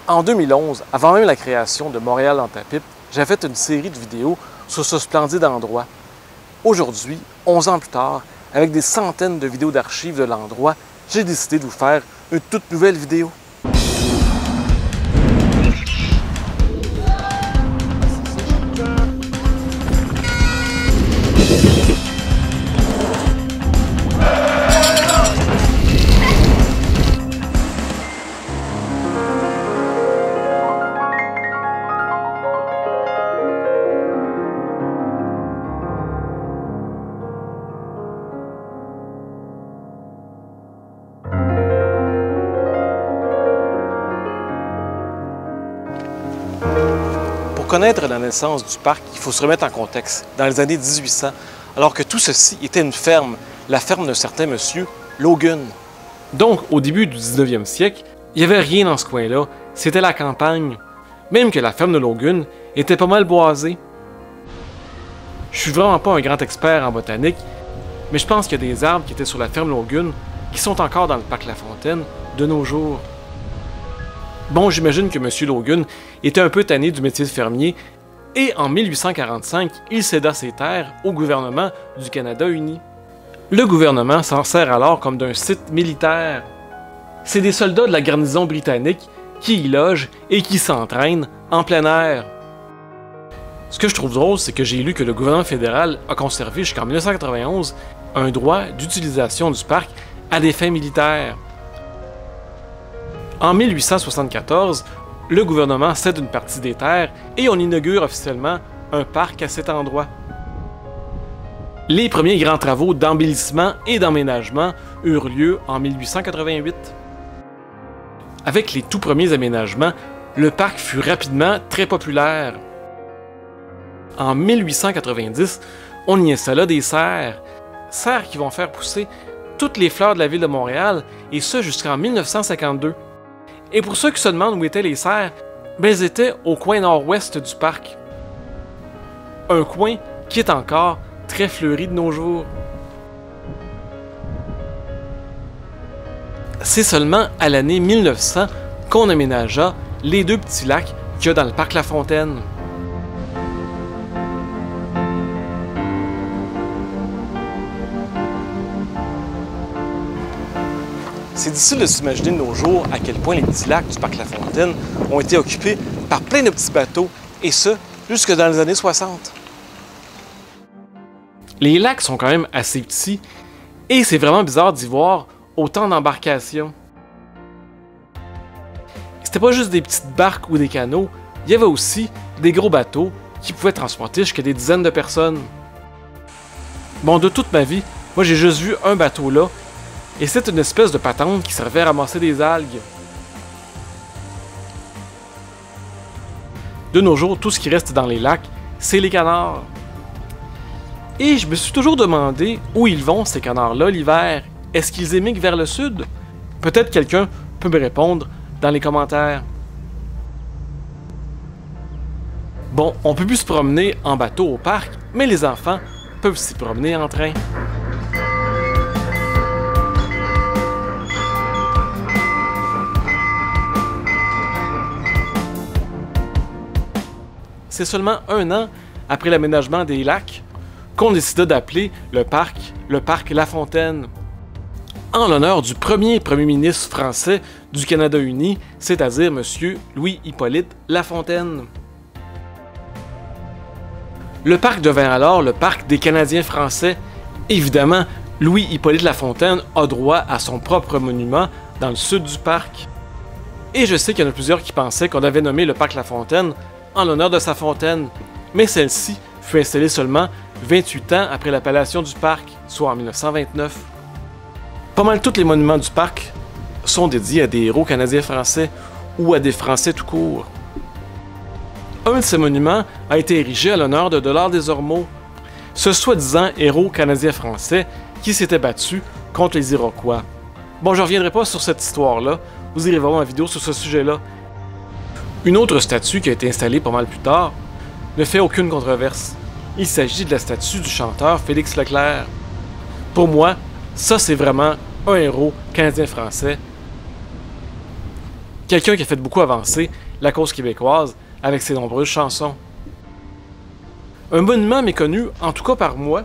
En 2011, avant même la création de Montréal dans ta pipe, j'avais fait une série de vidéos sur ce splendide endroit. Aujourd'hui, 11 ans plus tard, avec des centaines de vidéos d'archives de l'endroit, j'ai décidé de vous faire une toute nouvelle vidéo. Pour connaître la naissance du parc, il faut se remettre en contexte. Dans les années 1800, alors que tout ceci était une ferme, la ferme d'un certain monsieur Logan. Donc, au début du 19e siècle, il n'y avait rien dans ce coin-là, c'était la campagne. Même que la ferme de Logan était pas mal boisée. Je suis vraiment pas un grand expert en botanique, mais je pense qu'il y a des arbres qui étaient sur la ferme Logan qui sont encore dans le parc La Fontaine de nos jours. Bon, j'imagine que M. Logan était un peu tanné du métier de fermier et en 1845, il céda ses terres au gouvernement du Canada uni. Le gouvernement s'en sert alors comme d'un site militaire. C'est des soldats de la garnison britannique qui y logent et qui s'entraînent en plein air. Ce que je trouve drôle, c'est que j'ai lu que le gouvernement fédéral a conservé jusqu'en 1991 un droit d'utilisation du parc à des fins militaires. En 1874, le gouvernement cède une partie des terres et on inaugure officiellement un parc à cet endroit. Les premiers grands travaux d'embellissement et d'emménagement eurent lieu en 1888. Avec les tout premiers aménagements, le parc fut rapidement très populaire. En 1890, on y installa des serres qui vont faire pousser toutes les fleurs de la ville de Montréal, et ce jusqu'en 1952. Et pour ceux qui se demandent où étaient les serres, elles étaient au coin nord-ouest du parc. Un coin qui est encore très fleuri de nos jours. C'est seulement à l'année 1900 qu'on aménagea les deux petits lacs qu'il y a dans le parc La Fontaine. C'est difficile de s'imaginer de nos jours à quel point les petits lacs du parc La Fontaine ont été occupés par plein de petits bateaux, et ce, jusque dans les années 60. Les lacs sont quand même assez petits, et c'est vraiment bizarre d'y voir autant d'embarcations. C'était pas juste des petites barques ou des canots, il y avait aussi des gros bateaux qui pouvaient transporter jusqu'à des dizaines de personnes. Bon, de toute ma vie, moi j'ai juste vu un bateau là, et c'est une espèce de patente qui servait à ramasser des algues. De nos jours, tout ce qui reste dans les lacs, c'est les canards. Et je me suis toujours demandé où ils vont, ces canards-là, l'hiver. Est-ce qu'ils émigrent vers le sud? Peut-être quelqu'un peut me répondre dans les commentaires. Bon, on peut plus se promener en bateau au parc, mais les enfants peuvent s'y promener en train. C'est seulement un an après l'aménagement des lacs qu'on décida d'appeler le parc La Fontaine, en l'honneur du premier ministre français du Canada uni, c'est-à-dire M. Louis-Hippolyte Lafontaine. Le parc devint alors le parc des Canadiens français. Évidemment, Louis-Hippolyte Lafontaine a droit à son propre monument dans le sud du parc. Et je sais qu'il y en a plusieurs qui pensaient qu'on avait nommé le parc La Fontaine en l'honneur de sa fontaine, mais celle-ci fut installée seulement 28 ans après l'appellation du parc, soit en 1929. Pas mal tous les monuments du parc sont dédiés à des héros canadiens français ou à des Français tout court. Un de ces monuments a été érigé à l'honneur de Dollard des Ormeaux, ce soi-disant héros canadien français qui s'était battu contre les Iroquois. Bon, je ne reviendrai pas sur cette histoire-là, vous irez voir ma vidéo sur ce sujet-là. Une autre statue qui a été installée pas mal plus tard ne fait aucune controverse. Il s'agit de la statue du chanteur Félix Leclerc. Pour moi, ça c'est vraiment un héros canadien-français. Quelqu'un qui a fait beaucoup avancer la cause québécoise avec ses nombreuses chansons. Un monument méconnu, en tout cas par moi,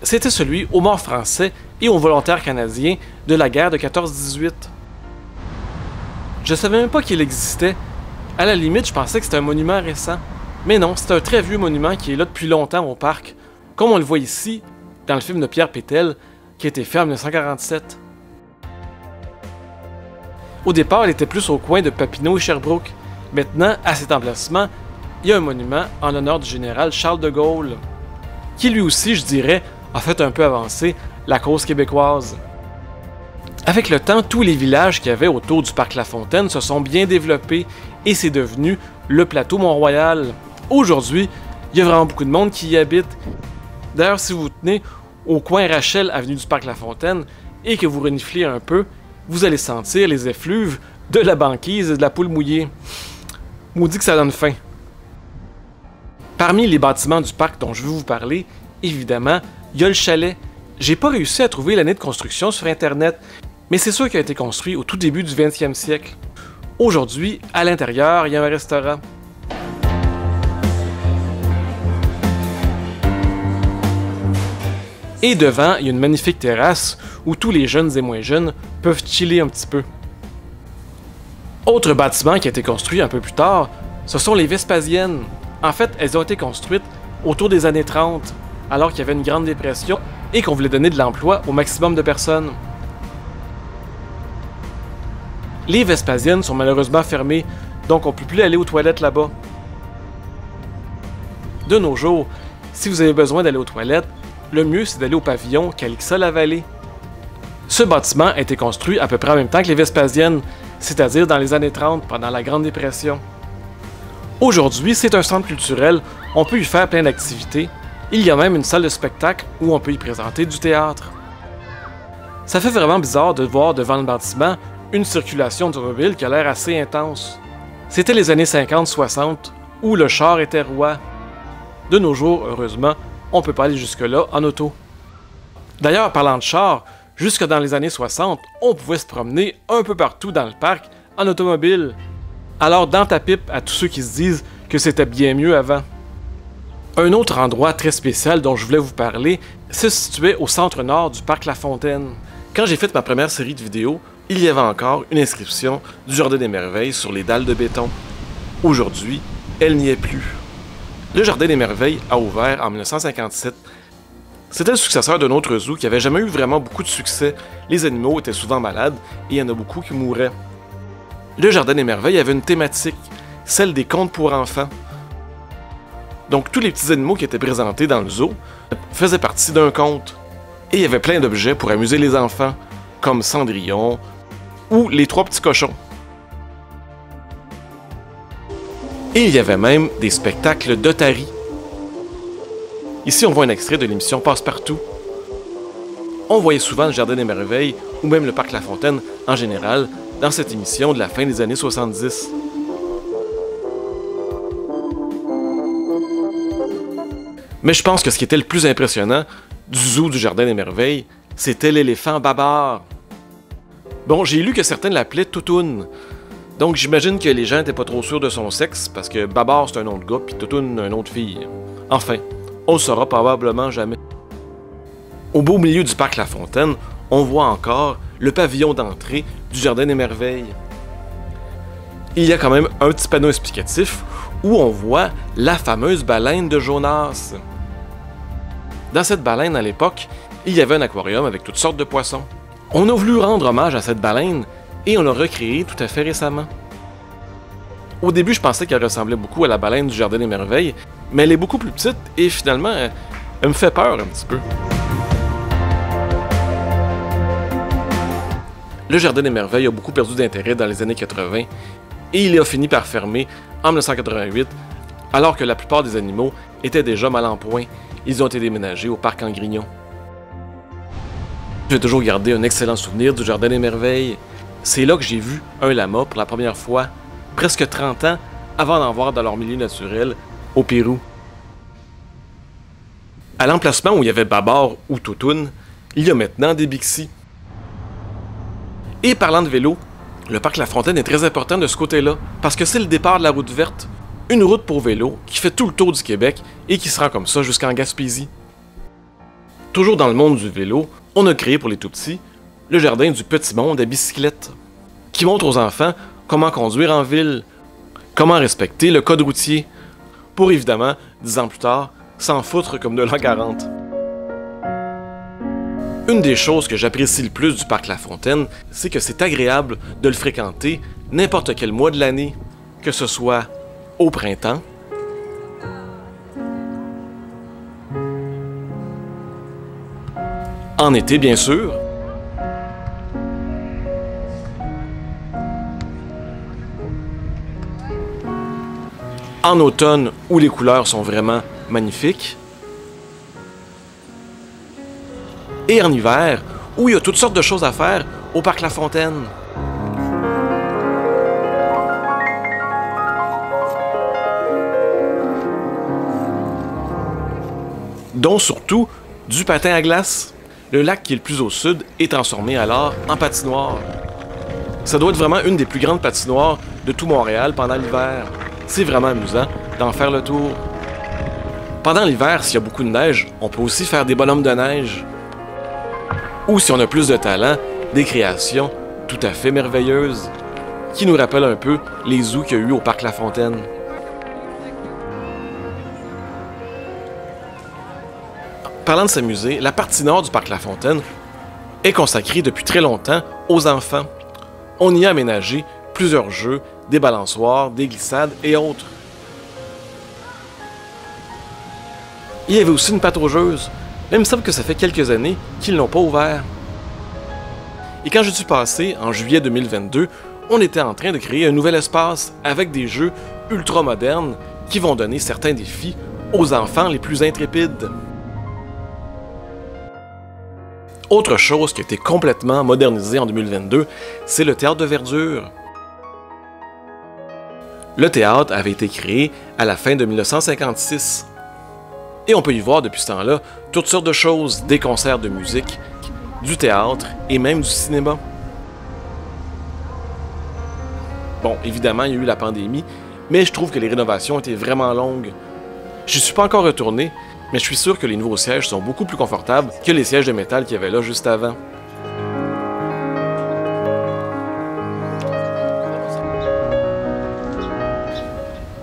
c'était celui aux morts français et aux volontaires canadiens de la guerre de 14-18. Je savais même pas qu'il existait. À la limite, je pensais que c'était un monument récent. Mais non, c'est un très vieux monument qui est là depuis longtemps au parc, comme on le voit ici dans le film de Pierre Pétel, qui a été fait en 1947. Au départ, il était plus au coin de Papineau et Sherbrooke. Maintenant, à cet emplacement, il y a un monument en l'honneur du général Charles de Gaulle, qui lui aussi, je dirais, a fait un peu avancer la cause québécoise. Avec le temps, tous les villages qu'il y avait autour du parc La Fontaine se sont bien développés et c'est devenu le plateau Mont-Royal. Aujourd'hui, il y a vraiment beaucoup de monde qui y habite. D'ailleurs, si vous tenez au coin Rachel, avenue du parc La Fontaine, et que vous reniflez un peu, vous allez sentir les effluves de la banquise et de la poule mouillée. Maudit que ça donne faim. Parmi les bâtiments du parc dont je veux vous parler, évidemment, il y a le chalet. J'ai pas réussi à trouver l'année de construction sur Internet, mais c'est sûr qu'il a été construit au tout début du 20e siècle. Aujourd'hui, à l'intérieur, il y a un restaurant. Et devant, il y a une magnifique terrasse où tous les jeunes et moins jeunes peuvent chiller un petit peu. Autre bâtiment qui a été construit un peu plus tard, ce sont les Vespasiennes. En fait, elles ont été construites autour des années 30, alors qu'il y avait une grande dépression et qu'on voulait donner de l'emploi au maximum de personnes. Les Vespasiennes sont malheureusement fermées, donc on ne peut plus aller aux toilettes là-bas. De nos jours, si vous avez besoin d'aller aux toilettes, le mieux c'est d'aller au pavillon Calixa-la-Vallée. Ce bâtiment a été construit à peu près en même temps que les Vespasiennes, c'est-à-dire dans les années 30, pendant la Grande Dépression. Aujourd'hui, c'est un centre culturel, on peut y faire plein d'activités. Il y a même une salle de spectacle où on peut y présenter du théâtre. Ça fait vraiment bizarre de voir devant le bâtiment une circulation automobile qui a l'air assez intense. C'était les années 50-60, où le char était roi. De nos jours, heureusement, on peut pas aller jusque-là en auto. D'ailleurs, parlant de char, jusque dans les années 60, on pouvait se promener un peu partout dans le parc en automobile. Alors, dans ta pipe à tous ceux qui se disent que c'était bien mieux avant. Un autre endroit très spécial dont je voulais vous parler se situait au centre nord du parc La Fontaine. Quand j'ai fait ma première série de vidéos, il y avait encore une inscription du Jardin des Merveilles sur les dalles de béton. Aujourd'hui, elle n'y est plus. Le Jardin des Merveilles a ouvert en 1957. C'était le successeur d'un autre zoo qui n'avait jamais eu vraiment beaucoup de succès. Les animaux étaient souvent malades et il y en a beaucoup qui mouraient. Le Jardin des Merveilles avait une thématique, celle des contes pour enfants. Donc tous les petits animaux qui étaient présentés dans le zoo faisaient partie d'un conte. Et il y avait plein d'objets pour amuser les enfants, comme Cendrillon ou les trois petits cochons. Et il y avait même des spectacles d'otaries. Ici, on voit un extrait de l'émission Passe-Partout. On voyait souvent le Jardin des Merveilles ou même le Parc La Fontaine en général dans cette émission de la fin des années 70. Mais je pense que ce qui était le plus impressionnant du zoo du Jardin des Merveilles, c'était l'éléphant Babar. Bon, j'ai lu que certains l'appelaient Toutoune. Donc j'imagine que les gens n'étaient pas trop sûrs de son sexe, parce que Babar c'est un nom de gars, puis Toutoune un nom de fille. Enfin, on le saura probablement jamais. Au beau milieu du parc La Fontaine, on voit encore le pavillon d'entrée du Jardin des Merveilles. Il y a quand même un petit panneau explicatif où on voit la fameuse baleine de Jonas. Dans cette baleine, à l'époque, il y avait un aquarium avec toutes sortes de poissons. On a voulu rendre hommage à cette baleine et on l'a recréée tout à fait récemment. Au début, je pensais qu'elle ressemblait beaucoup à la baleine du Jardin des Merveilles, mais elle est beaucoup plus petite et finalement, elle me fait peur un petit peu. Le Jardin des Merveilles a beaucoup perdu d'intérêt dans les années 80 et il a fini par fermer en 1988, alors que la plupart des animaux étaient déjà mal en point. Ils ont été déménagés au parc en Grignon. J'ai toujours gardé un excellent souvenir du Jardin des Merveilles. C'est là que j'ai vu un lama pour la première fois, presque 30 ans avant d'en voir dans leur milieu naturel au Pérou. À l'emplacement où il y avait Babar ou Toutoune, il y a maintenant des Bixi. Et parlant de vélo, Le parc La Fontaine est très important de ce côté-là, parce que c'est le départ de la route verte, une route pour vélo qui fait tout le tour du Québec et qui se rend comme ça jusqu'en Gaspésie. Toujours dans le monde du vélo, on a créé pour les tout-petits le jardin du petit monde à bicyclette, qui montre aux enfants comment conduire en ville, comment respecter le code routier, pour évidemment, 10 ans plus tard, s'en foutre comme de l'an 40. Une des choses que j'apprécie le plus du parc La Fontaine, c'est que c'est agréable de le fréquenter n'importe quel mois de l'année, que ce soit au printemps, en été bien sûr, en automne où les couleurs sont vraiment magnifiques, et en hiver où il y a toutes sortes de choses à faire au parc La Fontaine. Dont surtout du patin à glace. Le lac qui est le plus au sud est transformé alors en patinoire. Ça doit être vraiment une des plus grandes patinoires de tout Montréal pendant l'hiver. C'est vraiment amusant d'en faire le tour. Pendant l'hiver, s'il y a beaucoup de neige, on peut aussi faire des bonhommes de neige. Ou si on a plus de talent, des créations tout à fait merveilleuses, qui nous rappellent un peu les zoos qu'il y a eu au parc La Fontaine. Parlant de s'amuser, la partie nord du parc La Fontaine est consacrée depuis très longtemps aux enfants. On y a aménagé plusieurs jeux, des balançoires, des glissades et autres. Il y avait aussi une pataugeuse, mais il me semble que ça fait quelques années qu'ils ne l'ont pas ouvert. Et quand je suis passé, en juillet 2022, on était en train de créer un nouvel espace avec des jeux ultra modernes qui vont donner certains défis aux enfants les plus intrépides. Autre chose qui a été complètement modernisée en 2022, c'est le théâtre de verdure. Le théâtre avait été créé à la fin de 1956. Et on peut y voir depuis ce temps-là toutes sortes de choses, des concerts de musique, du théâtre et même du cinéma. Bon, évidemment, il y a eu la pandémie, mais je trouve que les rénovations étaient vraiment longues. Je ne suis pas encore retourné, mais je suis sûr que les nouveaux sièges sont beaucoup plus confortables que les sièges de métal qu'il y avait là juste avant.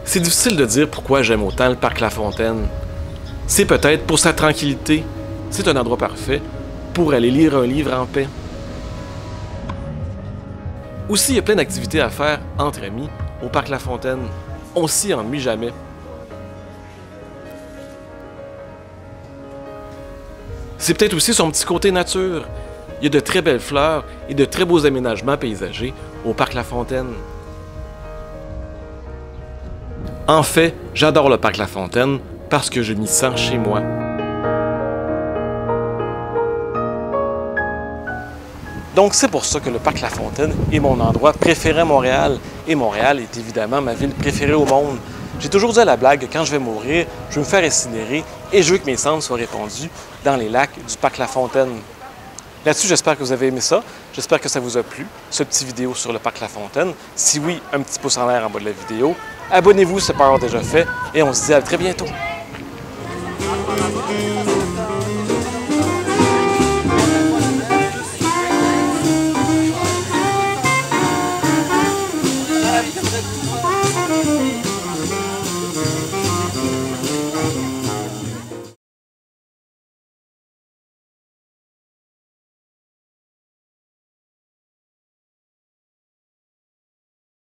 C'est difficile de dire pourquoi j'aime autant le parc La Fontaine. C'est peut-être pour sa tranquillité. C'est un endroit parfait pour aller lire un livre en paix. Aussi, il y a plein d'activités à faire entre amis au parc La Fontaine. On s'y ennuie jamais. C'est peut-être aussi son petit côté nature. Il y a de très belles fleurs et de très beaux aménagements paysagers au parc La Fontaine. En fait, j'adore le parc La Fontaine parce que je m'y sens chez moi. Donc c'est pour ça que le parc La Fontaine est mon endroit préféré à Montréal. Et Montréal est évidemment ma ville préférée au monde. J'ai toujours dit à la blague que quand je vais mourir, je veux me faire incinérer et je veux que mes cendres soient répandues dans les lacs du parc La Fontaine. Là-dessus, j'espère que vous avez aimé ça. J'espère que ça vous a plu, ce petit vidéo sur le parc La Fontaine. Si oui, un petit pouce en l'air en bas de la vidéo. Abonnez-vous, c'est pas encore déjà fait. Et on se dit à très bientôt. Thank you.